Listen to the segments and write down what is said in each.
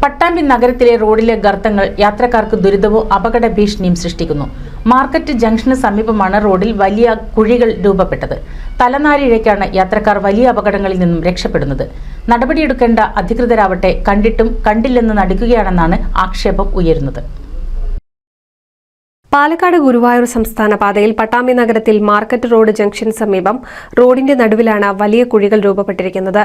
പട്ടാമ്പി നഗരത്തിലെ റോഡിലെ ഗർത്തങ്ങൾ യാത്രക്കാർക്ക് ദുരിതവും അപകട ഭീഷണിയും സൃഷ്ടിക്കുന്നു. മാർക്കറ്റ് ജംഗ്ഷന് സമീപമാണ് റോഡിൽ വലിയ കുഴികൾ രൂപപ്പെട്ടത്. തലനാരിഴയ്ക്കാണ് യാത്രക്കാർ വലിയ അപകടങ്ങളിൽ നിന്നും രക്ഷപ്പെടുന്നത്. നടപടിയെടുക്കേണ്ട അധികൃതരാവട്ടെ കണ്ടിട്ടും കണ്ടില്ലെന്ന് നടിക്കുകയാണെന്നാണ് ആക്ഷേപം ഉയരുന്നത്. പാലക്കാട് ഗുരുവായൂർ സംസ്ഥാന പാതയിൽ പട്ടാമ്പി നഗരത്തിൽ മാർക്കറ്റ് റോഡ് ജംഗ്ഷന് സമീപം റോഡിന്റെ നടുവിലാണ് വലിയ കുഴികൾ രൂപപ്പെട്ടിരിക്കുന്നത്.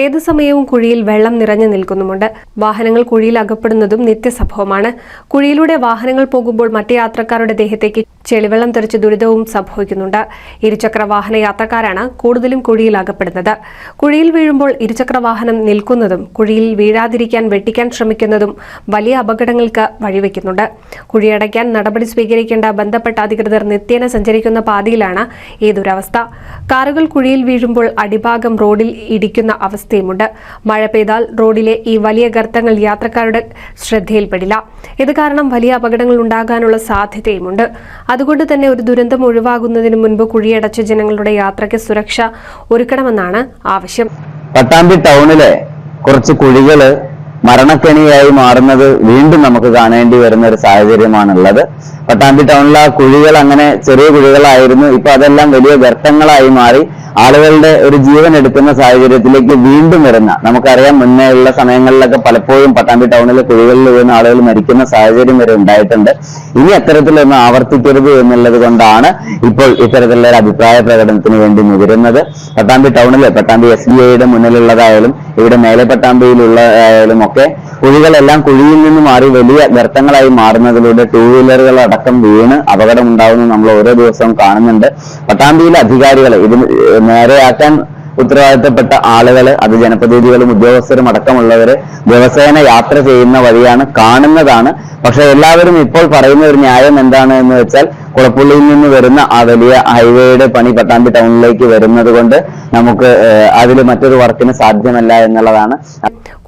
ഏതു സമയവും കുഴിയിൽ വെള്ളം നിറഞ്ഞു നിൽക്കുന്നുമുണ്ട്. വാഹനങ്ങൾ കുഴിയിൽ അകപ്പെടുന്നതും നിത്യസംഭവമാണ്. കുഴിയിലൂടെ വാഹനങ്ങൾ പോകുമ്പോൾ മറ്റ് യാത്രക്കാരുടെ ദേഹത്തേക്ക് ചെളിവെള്ളം തെറിച്ച് ദുരിതവും സംഭവിക്കുന്നുണ്ട്. ഇരുചക്ര വാഹന യാത്രക്കാരാണ് കൂടുതലും കുഴിയിൽ അകപ്പെടുന്നത്. കുഴിയിൽ വീഴുമ്പോൾ ഇരുചക്ര വാഹനം നിൽക്കുന്നതും കുഴിയിൽ വീഴാതിരിക്കാൻ വെട്ടിക്കാൻ ശ്രമിക്കുന്നതും വലിയ അപകടങ്ങൾക്ക് വഴിവെക്കുന്നുണ്ട്. കുഴിയടയ്ക്കാൻ നടപടി സ്വീകരിക്കേണ്ട ബന്ധപ്പെട്ട അധികൃതർ നിത്യേന സഞ്ചരിക്കുന്ന പാതയിലാണ് ഈ ദുരവസ്ഥ. കാറുകൾ കുഴിയിൽ വീഴുമ്പോൾ അടിഭാഗം റോഡിൽ ഇടിക്കുന്ന അവസ്ഥയുമുണ്ട്. മഴ പെയ്താൽ റോഡിലെ ഈ വലിയ ഗർത്തങ്ങൾ യാത്രക്കാരുടെ ശ്രദ്ധയിൽപ്പെടില്ല. ഇത് കാരണം വലിയ അപകടങ്ങൾ ഉണ്ടാകാനുള്ള സാധ്യതയുമുണ്ട്. അതുകൊണ്ട് തന്നെ ഒരു ദുരന്തം ഒഴിവാകുന്നതിന് മുൻപ് കുഴിയടച്ച ജനങ്ങളുടെ യാത്രയ്ക്ക് സുരക്ഷ ഒരുക്കണമെന്നാണ് ആവശ്യം. പട്ടാമ്പി ടൗണിലെ കുറച്ച് കുഴികള് മരണക്കെണിയായി മാറുന്നത് വീണ്ടും നമുക്ക് കാണേണ്ടി വരുന്ന ഒരു സാഹചര്യമാണുള്ളത്. പട്ടാമ്പി ടൗണിലെ ആ കുഴികൾ അങ്ങനെ ചെറിയ കുഴികളായിരുന്നു, ഇപ്പൊ അതെല്ലാം വലിയ ഗർത്തങ്ങളായി മാറി ആളുകളുടെ ഒരു ജീവൻ എടുക്കുന്ന സാഹചര്യത്തിലേക്ക് വീണ്ടും വരുന്ന, നമുക്കറിയാം മുന്നേ ഉള്ള സമയങ്ങളിലൊക്കെ പലപ്പോഴും പട്ടാമ്പി ടൗണിലെ കുഴികളിൽ വീണ് ആളുകൾ മരിക്കുന്ന സാഹചര്യം വരെ ഉണ്ടായിട്ടുണ്ട്. ഇനി അത്തരത്തിലൊന്നും ആവർത്തിക്കരുത് എന്നുള്ളത് കൊണ്ടാണ് ഇപ്പോൾ ഇത്തരത്തിലുള്ള ഒരു അഭിപ്രായ പ്രകടനത്തിന് വേണ്ടി മുതിരുന്നത്. പട്ടാമ്പി ടൗണിലെ പട്ടാമ്പി SBIയുടെ മുന്നിലുള്ളതായാലും ഇവിടെ മേലെ പട്ടാമ്പിയിലുള്ളതായാലും ഒക്കെ കുഴികളെല്ലാം കുഴിയിൽ നിന്ന് മാറി വലിയ ഗർത്തങ്ങളായി മാറുന്നതിലൂടെ ടൂ വീലറുകൾ അടക്കം വീണ് അപകടം ഉണ്ടാവുന്നത് നമ്മൾ ഓരോ ദിവസവും കാണുന്നുണ്ട്. പട്ടാമ്പിയിലെ അധികാരികൾ ഇത് നേരെയാക്കാൻ ഉത്തരവാദിത്തപ്പെട്ട ആളുകള്, അത് ജനപ്രതിനിധികളും ഉദ്യോഗസ്ഥരും അടക്കമുള്ളവര് ദിവസേന യാത്ര ചെയ്യുന്ന വഴിയാണ്, കാണുന്നതാണ്. പക്ഷെ എല്ലാവരും ഇപ്പോൾ പറയുന്ന ഒരു ന്യായം എന്താണ് എന്ന് വെച്ചാൽ, കുളപ്പുള്ളിയിൽ നിന്ന് വരുന്ന ആ വലിയ ഹൈവേയുടെ പണി പട്ടാമ്പി ടൗണിലേക്ക് വരുന്നത് കൊണ്ട് നമുക്ക് അതിൽ മറ്റൊരു വർക്കിന് സാധ്യമല്ല എന്നുള്ളതാണ്.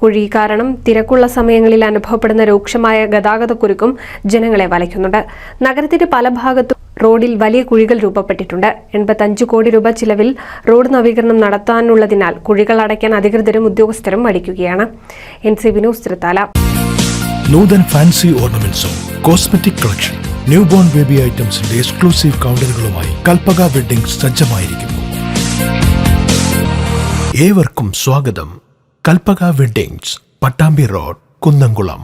കുഴി കാരണം തിരക്കുള്ള സമയങ്ങളിൽ അനുഭവപ്പെടുന്ന രൂക്ഷമായ ഗതാഗതക്കുരുക്കും ജനങ്ങളെ വലയ്ക്കുന്നുണ്ട്. നഗരത്തിന്റെ പല ഭാഗത്തും റോഡിൽ വലിയ കുഴികൾ രൂപപ്പെട്ടിട്ടുണ്ട്. 85 കോടി രൂപ ചിലവിൽ റോഡ് നവീകരണം നടത്താനുള്ളതിനാൽ കുഴികൾ അടയ്ക്കാൻ അധികൃതരും ഉദ്യോഗസ്ഥരും മടിക്കുകയാണ്. NCB news Thrithala. Nuthan fancy ഓർണമെന്റ്സും cosmetic collection, new born baby ഐറ്റംസിന്റെ എക്സ്ക്ലൂസീവ് കൗണ്ടറുകളുമായി കൽപ്പക വെഡ്ഡിംഗ് സജ്ജമായിരിക്കുന്നു. ഏവർക്കും സ്വാഗതം. Kalpaka weddings, Pattambi road, Kunnamkulam.